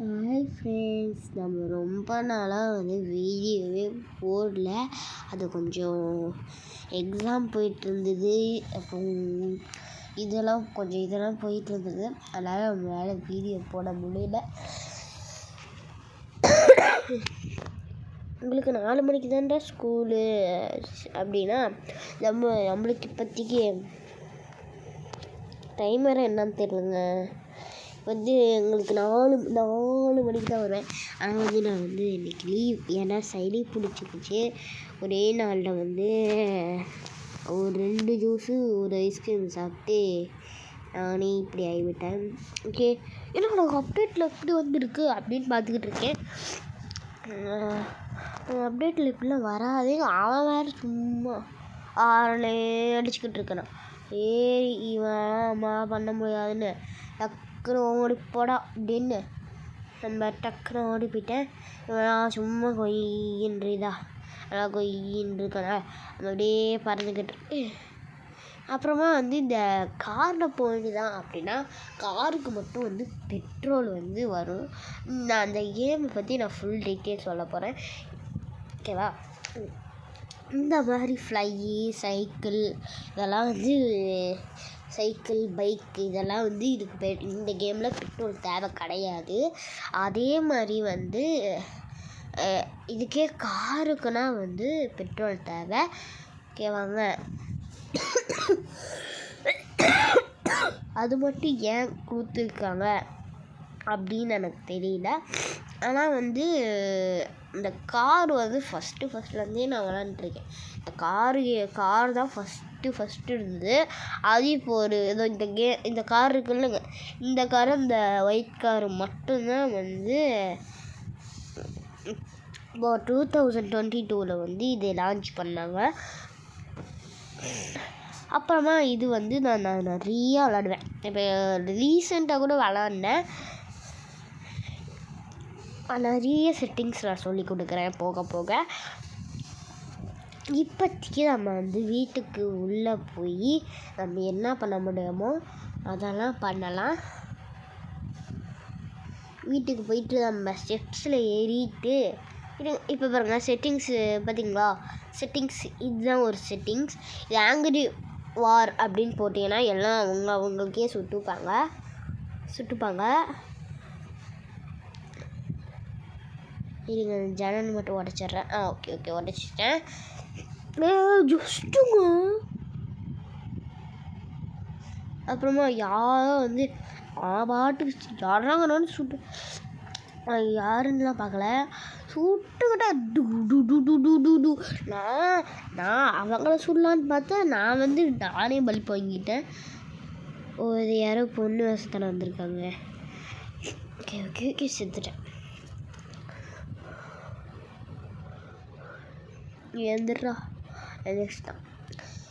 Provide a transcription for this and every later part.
Hi friends, நம்ம ரொம்ப நாளாக வீடியோவே போடல. அது கொஞ்சம் எக்ஸாம் போயிட்டுருந்தது. அப்புறம் இதெல்லாம் போயிட்டுருந்தது. அதனால் நம்மளால் வீடியோ போட முடியல. உங்களுக்கு 4 மணிக்கு தான்டா ஸ்கூலு அப்படின்னா நம்மளுக்கு இப்போதைக்கு டைம் வேறு என்னன்னு தெரியலங்க. எங்களுக்கு 4 மணிக்கு தான் வருவேன். ஆனால் நான் இன்றைக்கி லீவ். ஏன்னா சளி பிடிச்சிக்கிச்சு. ஒரே நாளில் ஒரு 2 ஜூஸு ஒரு ஐஸ்கிரீம் சாப்பிட்டு நானே இப்படி ஆகிவிட்டேன். ஓகே, என்னோட அப்டேட்டில் எப்படி வந்துருக்கு அப்படின்னு பார்த்துக்கிட்டு இருக்கேன். அப்டேட்டில் இப்படிலாம் வராதே. அவன் வேறு சும்மா ஆளே அடிச்சுக்கிட்டு இருக்கான். சரி, இவன் பண்ண முடியாதுன்னு டக்குன்னு ஓடி போடா அப்படின்னு நம்ம டக்குன்னு ஓடி போயிட்டேன். இவன் சும்மா கொய்யின்றதா நல்லா கொய்யின்றிருக்கான நம்ம அப்படியே பறந்துக்கிட்டு அப்புறமா இந்த காரில் போயிட்டுதான் அப்படின்னா காருக்கு மட்டும் பெட்ரோல் வரும். நான் அந்த கேமை பற்றி நான் ஃபுல் டீட்டெயில் சொல்ல போகிறேன். ஓகேவா? இந்த மாதிரி சைக்கிள் இதெல்லாம் சைக்கிள், பைக் இதெல்லாம் இதுக்கு இந்த கேமில் பெட்ரோல் தேவை கிடையாது. அதே மாதிரி இதுக்கே காருக்குன்னா பெட்ரோல் தேவை. ஓகேவாங்க? அது மட்டும் ஏன் கொடுத்துருக்காங்க அப்படின்னு எனக்கு தெரியல. ஆனால் இந்த கார் ஃபஸ்ட்லேருந்தே நான் விளாண்டுருக்கேன். இந்த கார் தான் ஃபஸ்ட்டு இருந்தது. அது இப்போ இந்த கார் இருக்குல்லங்க, இந்த கார் இந்த ஒயிட் கார் மட்டும்தான் இப்போ 2022 இதை லான்ச் பண்ணாங்க. அப்புறமா இது நான் நிறையா விளாடுவேன். இப்போ ரீசெண்டாக கூட விளாண்டேன். நிறைய செட்டிங்ஸ் நான் சொல்லி கொடுக்குறேன் போக போக. இப்போதைக்கு நம்ம வீட்டுக்கு உள்ளே போய் நம்ம என்ன பண்ண முடியுமோ அதெல்லாம் பண்ணலாம். வீட்டுக்கு போயிட்டு நம்ம ஸ்டெப்ஸில் ஏறிட்டு இப்போ பாருங்கள், செட்டிங்ஸு பார்த்தீங்களா? செட்டிங்ஸ் இதுதான் ஒரு செட்டிங்ஸ். இது ஆங்கிரி வார் அப்படின்னு போட்டிங்கன்னா எல்லாம் அவங்களுக்கே சுட்டுப்பாங்க. இருங்க, ஜன்னல் மட்டும் உடச்சிட்றேன். ஓகே உடச்சிட்டேன். ஜஸ்ட்டுங்க. அப்புறமா யாரும் பாட்டுக்கு யாராங்கன்னு சுட்டு யாருன்னுலாம் பார்க்கல, சுட்டுக்கிட்டே நான் அவங்கள சுடலான்னு பார்த்தா நான் நானே பல்ப் வாங்கிட்டேன். இது யாரோ பொண்ணு வசத்தான வந்திருக்காங்க. ஓகே செத்துட்டேன். எழுந்துடுறா நெக்ஸ்ட் தான்.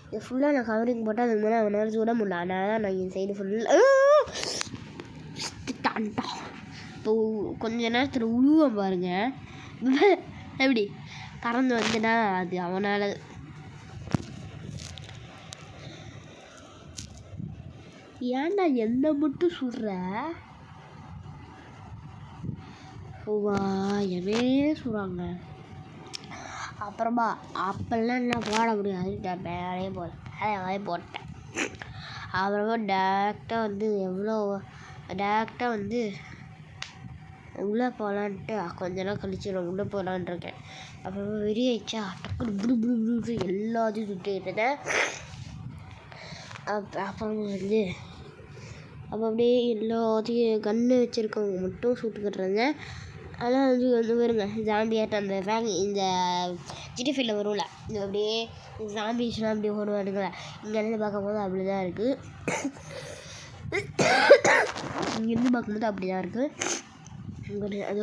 இது ஃபுல்லாக நான் கவரிங் போட்டால் அதுக்கு மேலே அவனால் சுட முடியல. அதனால் நான் என் சைடு ஃபுல்லாக இப்போ கொஞ்ச நேரத்தில் உழுவ பாருங்க. எப்படி பறந்து வந்துனா அது அவனால். ஏன்டா என்ன மட்டும் சுடுற? என்னே சுடுறாங்க. அப்புறமா அப்பெல்லாம் என்ன போட முடியாது. நான் மேலே போட்டேன். அப்புறமா டேரெக்டாக உள்ளே போகலான்ட்டு கொஞ்ச நேரம் கழிச்சு நான் உள்ளே போகலான்ட்டு இருக்கேன். அப்புறமா வெறியாயிடுச்சா டக்குனு புடு எல்லாத்தையும் சுட்டுக்கிட்டு இருந்தேன். அப்புறம் அப்போ அப்படியே எல்லாத்தையும் கன்று வச்சுருக்கவங்க மட்டும் சுட்டுக்கிட்டு இருந்தேன். அதெல்லாம் வருங்க ஜாம்பியாட்டம். இந்த ஜிடிஎஃப்ல வரும்ல, இது அப்படியே ஜாம்பிஸ்லாம் அப்படியே ஓடுவானுங்களே. இங்கேருந்து பார்க்கும்போது அப்படி தான் இருக்குது. அது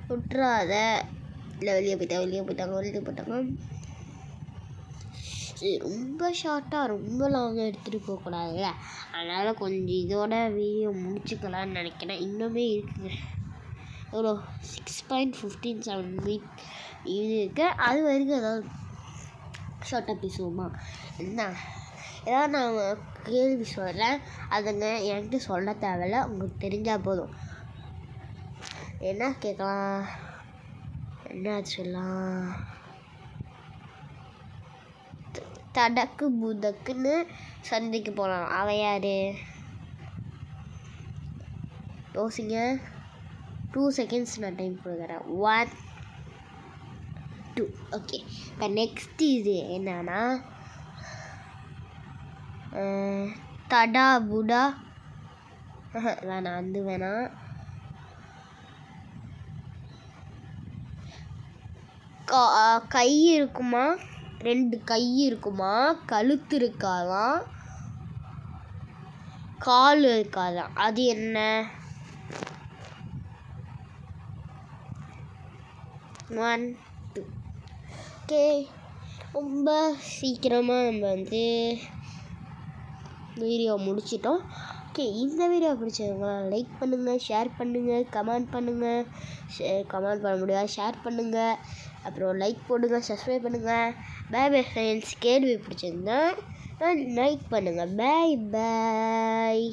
சுட்டுறாத இல்லை, வெளியே போயிட்டாங்க. ரொம்ப ஷார்ட்டாக ரொம்ப லாங்காக எடுத்துகிட்டு போகக்கூடாதுல்ல. அதனால் கொஞ்சம் இதோட வீடியோ முடிச்சுக்கலான்னு நினைக்கிறேன். இன்னுமே இருக்குங்க, எவ்வளோ 6.157 இது இருக்குது. அது வரைக்கும் ஏதாவது ஷார்ட்டாக பேசுவோமா? என்ன ஏதாவது நான் கேள்வி சொல்கிறேன். அதுங்க என்கிட்ட சொல்ல தேவையில்ல, உங்களுக்கு தெரிஞ்சால் போதும். என்ன கேட்கலாம், என்ன சொல்லலாம்? தடக்கு புதக்குன்னு சந்தைக்கு போகலாம். அவன் யார்? யோசிங்க. 2 செகண்ட்ஸ் நான் டைம் கொடுக்குறேன். 1 2. ஓகே, இப்போ நெக்ஸ்ட் இது என்னன்னா தடா புடா வேணாம், அது வேணாம். கை இருக்குமா, 2 கை இருக்குமா, கழுத்து இருக்காதான், கால் இருக்காதான், அது என்ன? 1 2. ஓகே, ரொம்ப சீக்கிரமாக நம்ம வந்து வீடியோ முடிச்சிட்டோம். ஓகே, இந்த வீடியோ பிடிச்சவங்களா லைக் பண்ணுங்கள், ஷேர் பண்ணுங்கள், கமெண்ட் பண்ணுங்கள். கமெண்ட் பண்ண முடியாது, ஷேர் பண்ணுங்கள், அப்புறம் லைக் போடுங்க, சப்ஸ்கிரைப் பண்ணுங்கள். Bye bye friends. கேள்வி பிடிச்சிருந்தா லைக் பண்ணுங்கள். பை பாய்.